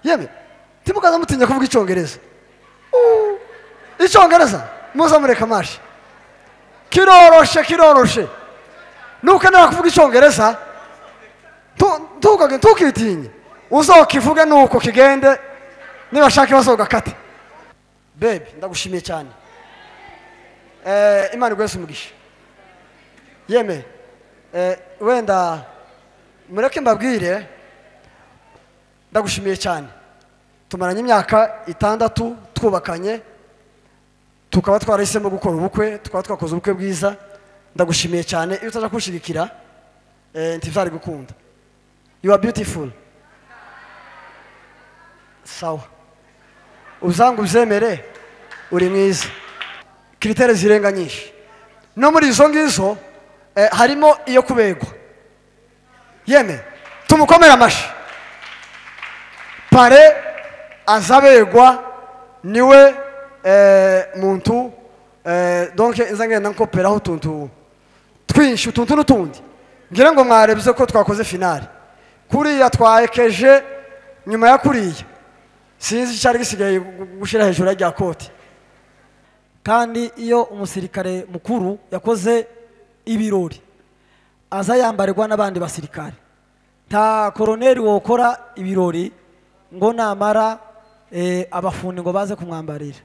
yeme timukaza mutinya kuvuga icyongereza icyongereza muza mureka mashi kiroroshe nuko nara kuvuga icyongereza tukitinye uzokivuge nuko kigende niba shaka basoga kate baby ndagushimiye cyane Imana igwese umugisha yeme wenda mureke mbabwire ndagushimiye cyane tumaranye imyaka 6 twubakanye tukaba twarahisemo gukora ubukwe tukaba twakoze ubukwe bwiza ndagushimiye cyane iyo utaje kushigikira ntivari gukunda you are beautiful sawa uzangu uzemere uri mwiza kritere zirenga nyinshi no muri izo ngizo harimo iyo kubegwa yeme tumukomera amashi pare azabegwa niwe muntu donc nzangenda nkoperaho tuntu twinshi utuntu n'utundi ngira ngo mwarebye ko twakoze finale kuriya twaekeje nyuma ya kuriya sinzi cyari gisigaye gushira hejuru ya koti kandi iyo umusirikare mukuru yakoze ibirori aza yambarirwa n'abandi basirikare ta koroneri wokora ibirori ngo namara abafundi ngo baze kumwambarira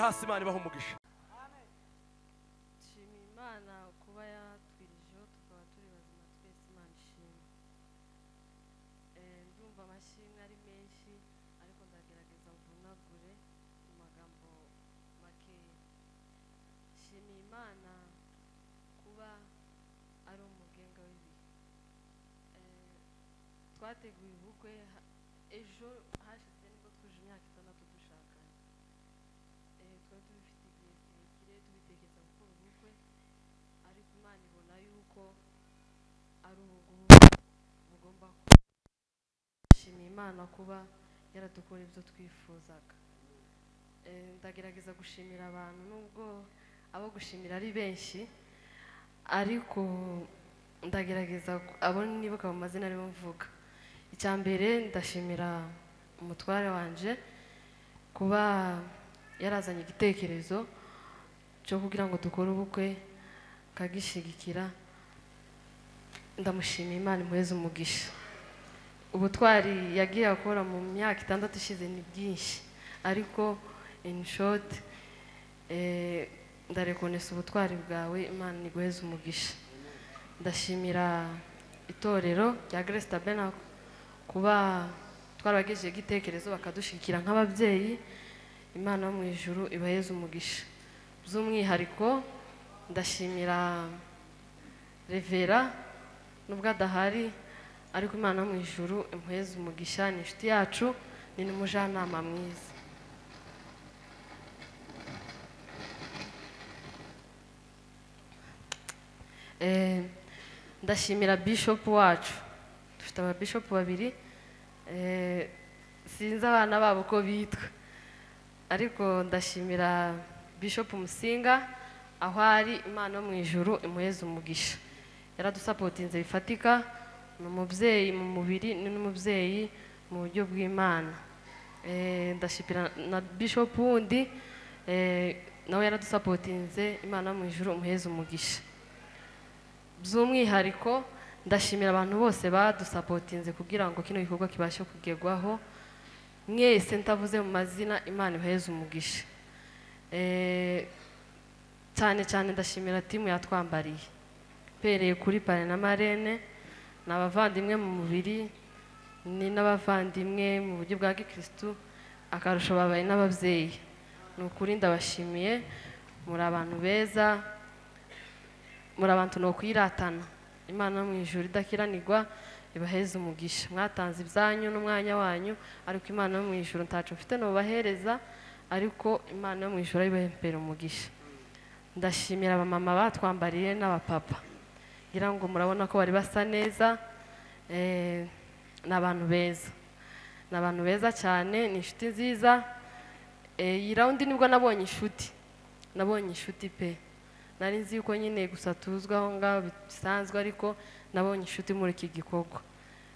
hasi Imana ibaha umugisha. Shima Imana kuba yatwirijeho tukaba turi bazima twese, Imana ishimwe. Ndumva amashimwe ari menshi ariko ndagerageza mvunagure mu magambo makeya. Shima Imana kuba ari umugenga w'ibihe. Twateguye ubukwe ejo hashize nibwo twuje imyaka 6 dushakanye. Twari tubifite igihe kirekire tubitekereza gukora ubukwe, ariko Imana ibona yuko ari ubugubu bugomba gushima Imana kuba yaradukora ibyo twifuzaga. Ndagerageza gushimira abantu nubwo abo gushimira ari benshi, ariko ndagerageza abo nibuka mu mazina aribo mvuga. Icyambere ndashimira umutware wanje kuba yarazanye igitekerezo cyo kugira ngo dukore ubukwe kagishigikira. Ndamushimira, Imana imuheze umugisha. Ubutwari yagiye akora mu myaka 6 ishize ni byinshi, ariko in short ndarekonesa ubutwari bwawe, Imana iguheze umugisha. Ndashimira itorero rya Grace Tabernacle kuba twarabagejeje igitekerezo bakadushikira nk'ababyeyi, Imana yo mu ijuru ibaheze umugisha. By'umwihariko ndashimira Revera nubwo adahari, ariko Imana yo mu ijuru imuheze umugisha, ni inshuti yacu, ni n'umujyanama mwiza. Ndashimira Bishop wacu, dufite aba Bishop babiri, sinzi abana babo ko bitwa, ariko ndashimira Bishop Musinga aho ari, Imana yo mu ijuru imuheze umugisha. Yaradusapotinze bifatika, ni umubyeyi mu mubiri ni n'umubyeyi mu buryo bw'Imana. Ndashimira na Bishop wundi nawe yaradusapotinze, Imana yo mu ijuru imuheze umugisha. By'umwihariko ndashimira abantu bose badusapotinze kugira ngo kino gikorwa kibashe kugerwaho. Mwese ntavuze mu mazina, Imana ibaheze umugisha. Cyane ndashimira timu yatwambariye, pereye kuri pare na marene, n'abavandimwe mu mubiri ni n'abavandimwe mu buryo bwa Gikristo, akarusho babaye n'ababyeyi. Ni ukuri ndabashimiye, muri abantu beza, muri abantu no kwiratana. Imana yo mu ijuru idakiranirwa ibaheze umugisha. Mwatanze ibyanyu n'umwanya wanyu, ariko Imana yo mu ijuru ntacu mfite no bahereza, ariko Imana yo mu ijuru ibahempera umugisha. Ndashimira abamama batwambariye n'abapapa, ngira ngo murabona ko bari basa neza. N'abantu beza, n'abantu beza cyane, ni inshuti nziza. Iyi raundi nibwo nabonye inshuti pe. Nari nzi yuko nyine gusa tuzwa aho ngaho bisanzwe, ariko nabonye inshuti muri iki gikorwa.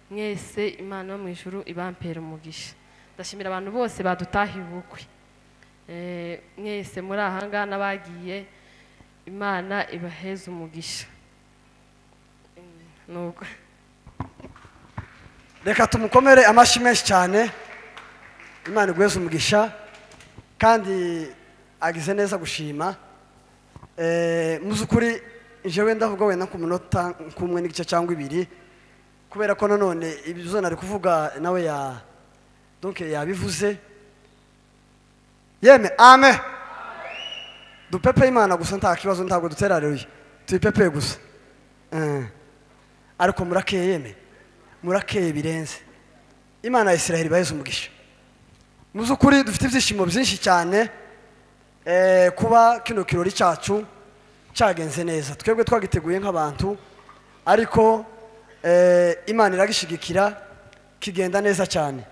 Mwese Imana yo mu ijuru ibampera umugisha. Ndashimira abantu bose badutahiye ubukwe, mwese muri aha ngaha n'abagiye, Imana ibaheze umugisha. Nuko reka tumukomere amashyi menshi cyane. Imana iguheze umugisha kandi agize neza gushima. Muzukuri jewe ndavuga wenda ku munota kumwe n'igice cyangwa 2, kubera ko nanone ibizo nari kuvuga nawe donc yabivuze. Yeme amen. Dupepe Imana gusa nta kibazo, ntabwo duterareruye, tupepe gusa. Ariko murakeye, yeme murakeye birenze. Imana ya Israel baheze umugisha. Muzukuri dufite ibyishimo byinshi cyane kuba kino kirori cyacu cyagenze neza. Twebwe twagiteguye nk'abantu, ariko Imana iragishigikira kigenda neza cyane.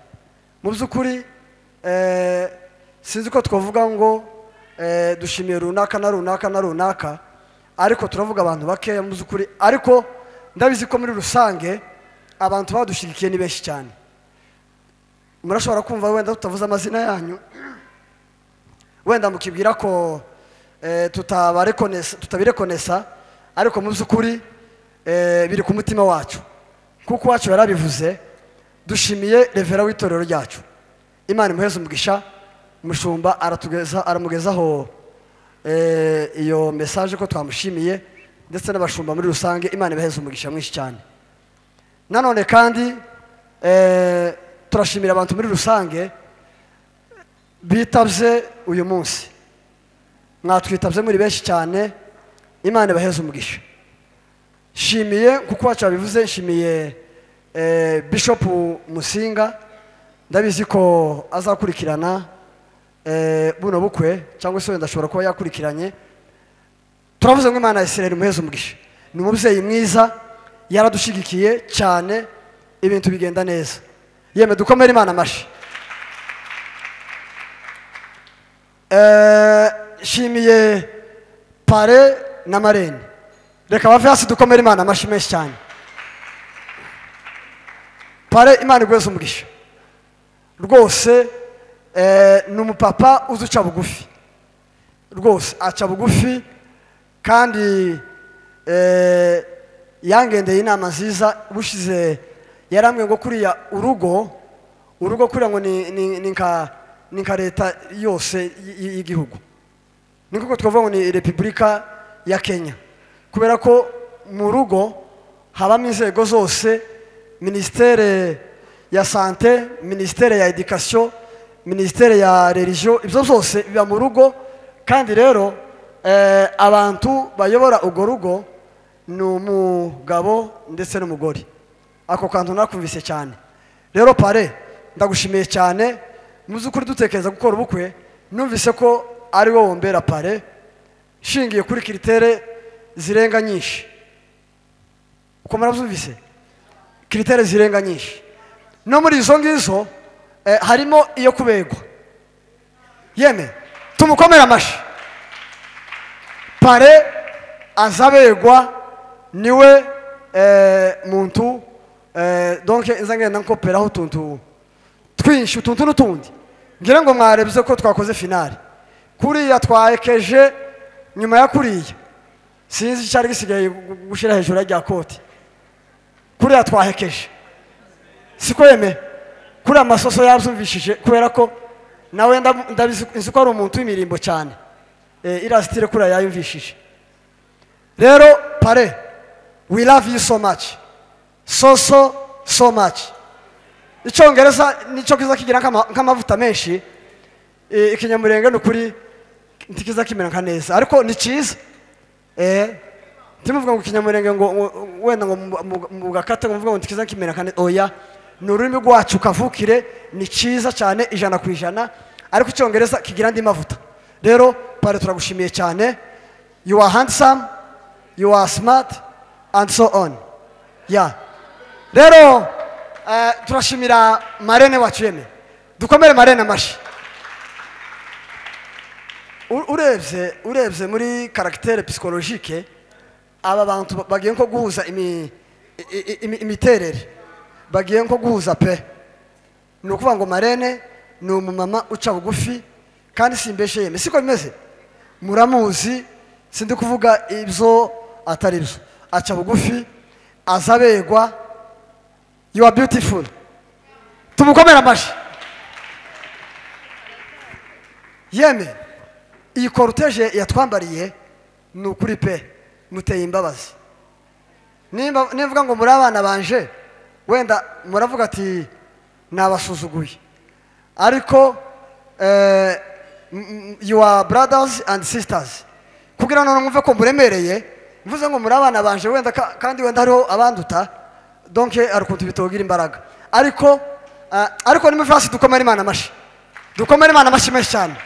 Mu byukuri sinzi ko twavuga ngo dushimiye runaka na runaka na runaka, ariko turavuga abantu bakeya mu byukuri, ariko ndabizi ko muri rusange abantu badushigikiye ni benshi cyane. Murashobora kumva wenda tutavuze amazina yanyu, wenda mukibwira ko tutabirekonesa, ariko mu byukuri biri ku mutima wacu, kuko wacu yarabivuze. Dushimiye Revera w'itorero ryacu, Imana imuheze umugisha. umushumba aramugezaho iyo message ko twamushimiye ndetse n'abashumba muri rusange Imana ibaheze umugisha mwinshi cyane. Nanone kandi turashimira abantu muri rusange bitabye uyu munsi, mwatwitabye muri benshi cyane, Imana ibaheze umugisha. Shimiye kuko wacu bivuze, nshimiye Bishop Musinga, ndabizi ko azakurikirana buno bukwe cyangwa se ndashobora kuba yakurikiranye. Turavuze ngo Imana Israel muheze umugisha, ni umubyeyi mwiza, yaradushigikiye cyane, ibintu bigenda neza. Yeme dukomere Imana amashi. Shimiye Pare na Marene, reka bave hasi dukomere Imana amashi menshi cyane. Pare Imana igweze umugisha rwose, ni umupapa uzuca bugufi rwose, aca bugufi kandi yangendeye inama nziza. Bushize yaramwe ngo kuriya urugo kuriya ngo ni nka leta yose y'igihugu, ni kuko twavuga ngo ni Repubulika ya Kenya, kubera ko mu rugo habamo inzego zose, ministere ya sante, ministere ya education, ministere ya religion, ibyo zose biba mu rugo. Kandi rero abantu bayobora urwo rugo ni umugabo ndetse n'umugore. Ako kantu nakumvise cyane. Rero Pare ndagushimiye cyane, muzukuri dutekereza gukora ubukwe, numvise ko ari wowe wombera Pare, shingiye kuri kritere zirenga nyinshi. Uko murabyumvise, kritere zirenga nyinshi, no muri izo ngizo harimo iyo kubegwa. Yeme tumukomera amashi. Pare azabegwa niwe muntu donc izangenda nkoperaho utuntu twinshi, utuntu n'utundi. Ngira ngo mwarebye ko twakoze finale kuriya, twaekeje nyuma ya kuriya, sinzi cyari gisigaye gushira hejuru ya koti. Kuriya twahekeje, siko yeme kuri amasoso yabyumvishije, kubera ko nawe ndabizi ko ari umuntu w'imirimbo cyane, irazitire kuri yayumvishije. Rero Pare, we love you so much, so much. Icyongereza nicyo kiza kigira nk'amavuta menshi, ikinyamurenge n'ukuri ntikiza kimera neza, ariko ni cyiza. Timuvuga ngo ikinyamurenge ngo wenda ngo mugakate ngo mvuga ngo ntikiza kimera neza, oya, ni ururimi rwacu kavukire, ni cyiza cyane 100%, ariko icyongereza kigira andi mavuta. Rero Pare turagushimiye cyane, you are handsome, you are smart and so on. Yeah. Rero turashimira Marene wacu, yeme dukomere Marene amashi. Urebye muri caractère psychologique, aba bantu bagiye nko guhuza imiterere, bagiye nko guhuza pe. Ni ukuvuga ngo Marene ni umumama uca bugufi, kandi simbeshe yeme, siko bimeze, muramuzi, sindi kuvuga ibyo atari byo. Aca bugufi, azabegwa. You are beautiful. Tumukomera amashi. Yeme iyi cortege yatwambariye ni ukuri pe, muteye imbabazi. Nivuga ngo muri abana banje, wenda muravuga ati nabasuzuguye, ariko you are brothers and sisters. Kugira ngo mwumve ko muremereye, mvuze ngo muri abana banje, wenda kandi wenda hariho abanduta, donc arukuntu bitogira imbaraga, ariko ni mufasi dukomere Imana amashi, dukomere Imana amashi menshi cyane.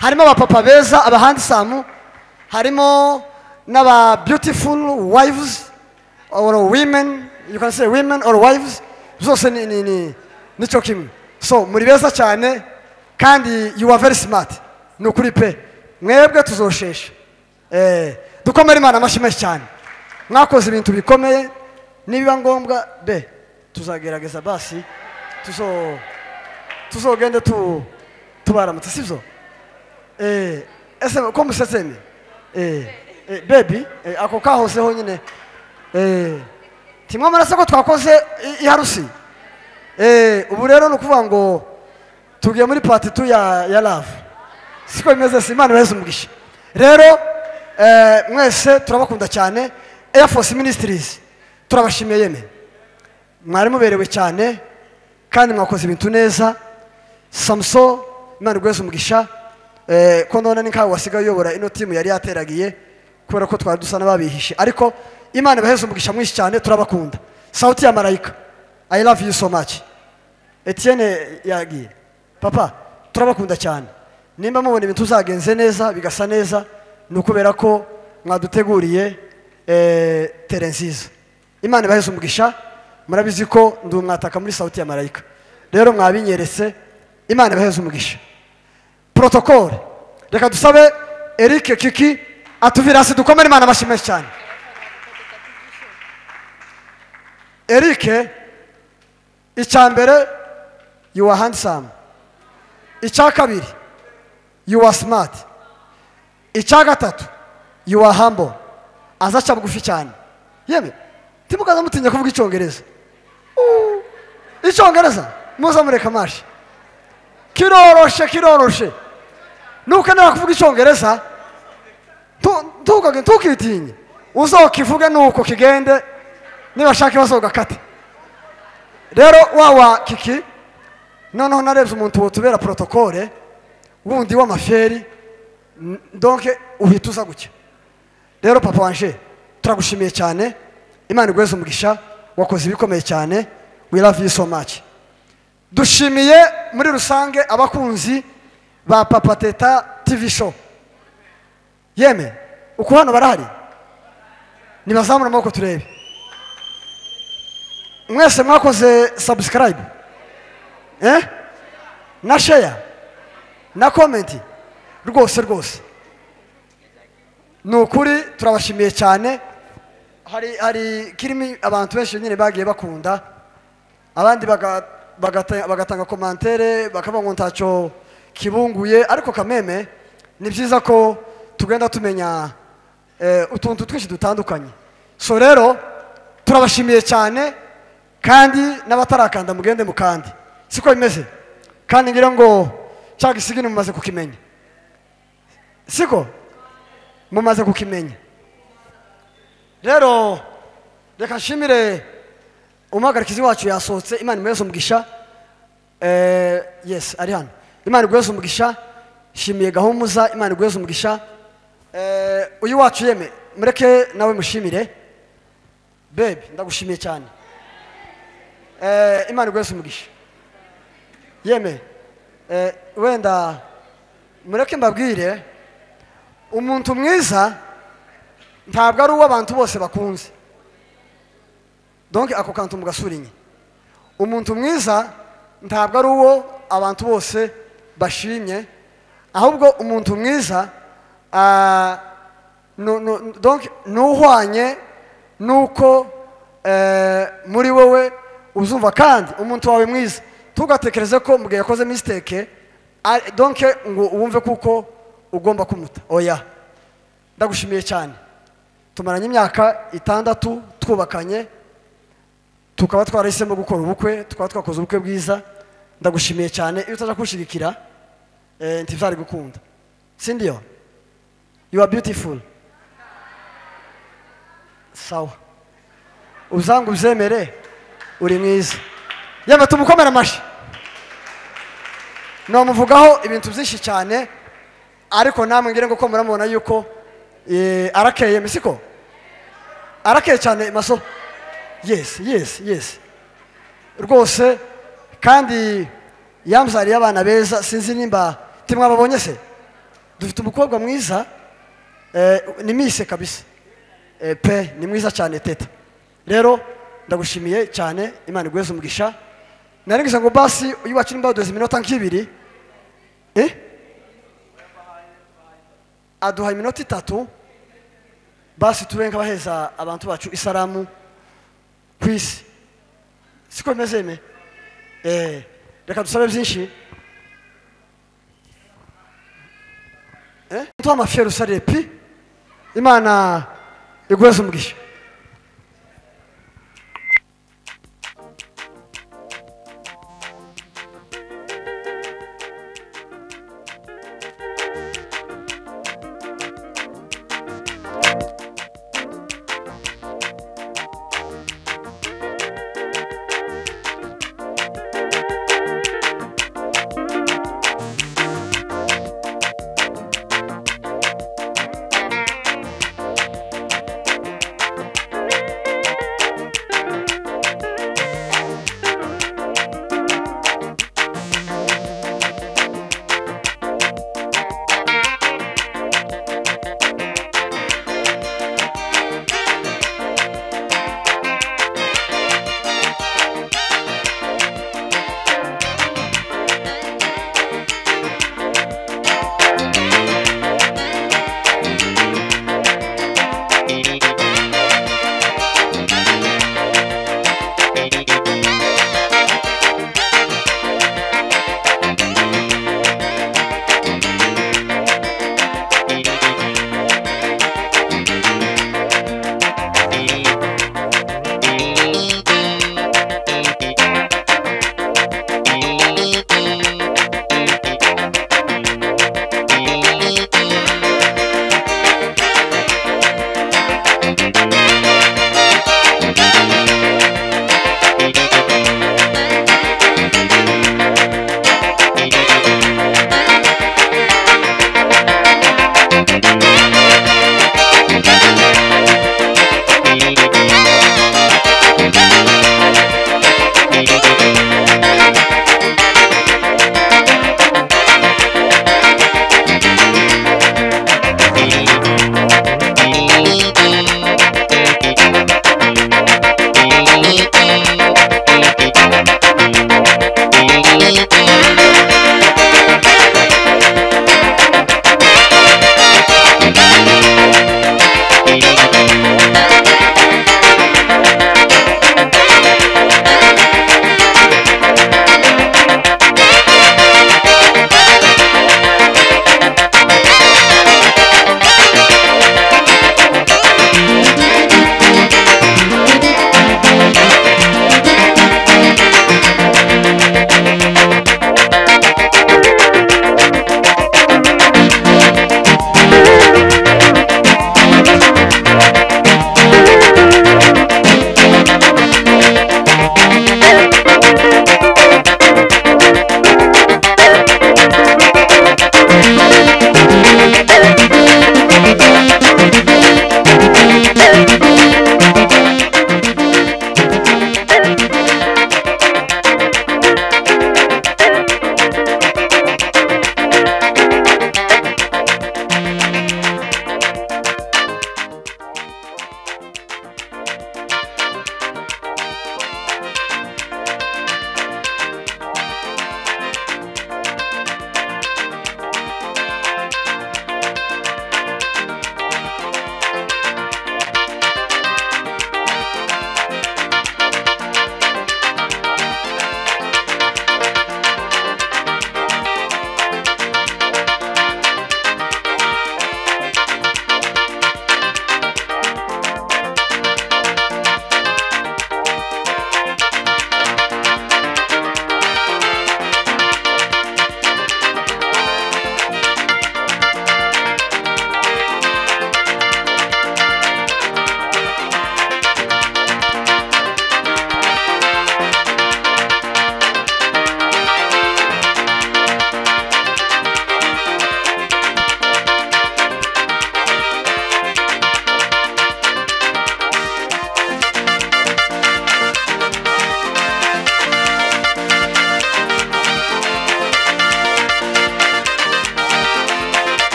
Harimo abapapa beza, aba handsome, harimo n'aba beautiful wives or women, you can say women or wives, zose nico kimwe. So muri beza cyane, kandi you are very smart, nukuri pe, mwebwe tuzoshesha. Dukomere Imana amashi menshi cyane, mwakoze ibintu bikomeye. Nibiba ngombwa be tuzagerageza basi tuzogende tubaramutse, sivyo? Ese ko museseme baby, ako kahoseho nyine, timwe marase ko twakoze iharusi. Ubu rero nukuvuga ngo tugiye muri part 2 ya love siko bimeze si Imana ibaheze umugisha rero mwese turabakunda cyane Air Force Ministries turabashimiye yeme mwari muberewe cyane kandi mwakoze ibintu neza Samson Imana igweze umugisha ko ndona ni kawe wasigaye uyobora ino team yari yateragiye kubera ko twari dusa nababihishe ariko Imana ibaheze umugisha mwinshi cyane turabakunda sauti ya marayika I love you so much Etienne yagiye papa turabakunda cyane nimba mubona ibintu uzagenze neza bigasa neza nukubera ko mwaduteguriye tere nziza Imana ibaheze umugisha murabizi ko ndi umwataka muri sauti ya marayika rero mwabinyeretse Imana ibaheze umugisha protocole reka dusabe Eric Kiki atuvirasi dukomere Imana amashimwe cyane Eric icyambere you are handsome icyakabiri you are smart icyagatatu you are humble azaca bugufi cyane yeme timukaza mutinya kuvuga icyongereza icyongereza muza mureka mashi kiroroshe nuko nara kuvuga icyongereza tukitinye uzokivuge nuko kigende nibashaka bazogakate rero wawa Kiki noneho narebye umuntu wotubera protocole wundi w'amaferi donc uhita uza gucya rero papa wanje turagushimiye cyane Imana igweze umugisha wakoze ibikomeye cyane we love you so much dushimiye muri rusange abakunzi ba Papa Teta TV show yeme uko hano barahari nibazamura amaboko turebe mwese mwakoze subscribe na share na comment rwose nukuri turabashimiye cyane hari kirimi abantu benshi nyine bagiye bakunda abandi bagatanga commentaire bakaba ngo ntacho kibunguye ariko kameme ni byiza ko tugenda tumenya utuntu twinshi dutandukanye so rero turabashimiye cyane kandi n'abatarakanda mugende mukandi siko bimeze kandi ngira ngo cyagisigine mumaze kukimenya siko mumaze kukimenya rero reka nshimire umugarikizi wacu yasohotse Imana imweze umugisha yes ari hano Imana igweze umugisha shimiye Gahumuza Imana igweze umugisha uyu wacu yeme mureke nawe mushimire babe ndagushimiye cyane Imana igweze umugisha yeme wenda mureke mbabwire umuntu mwiza ntabwo ari uw'abantu bose bakunze donc ako kantu mugasurinye umuntu mwiza ntabwo ari uwo abantu bose bashimye ahubwo umuntu mwiza donc nuhwanye nuko muri wowe uzumva kandi umuntu wawe mwiza tugatekereze ko mugihe yakoze mistake donc ngo wumve kuko ugomba kumuta oya ndagushimiye cyane tumaranye imyaka 6 twubakanye tukaba twarahisemo gukora ubukwe tukaba twakoze ubukwe bwiza ndagushimiye cyane iyo utaje kushigikira ntivari gukunda sindiyo you are beautiful sawa uzangu uzemere uri mwiza yaba tumukomera amashi no muvugaho ibintu byinshi cyane ariko namwe ngire ngo ko muramubona yuko arakeye misiko arakeye cyane maso yes rwose kandi yamzariye abana beza sinzi nimba timwababonye se dufite umukobwa mwiza ni mise kabisa pe ni mwiza cyane teta rero ndagushimiye cyane Imana igweze umugisha naringize ngo basi uyu wacu nimbadoze iminota nk'ibiri aduha iminota 3 basi tubenga baheza abantu bacu isalamu kwisi siko bimeze reka dusabe byinshi tuwa mafyeru sarepi Imana igweze umugisha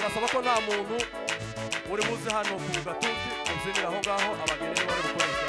turasaba ko nta muntu uri buze hano ku gatuti uzinira aho ngaho abageni bari gukoresha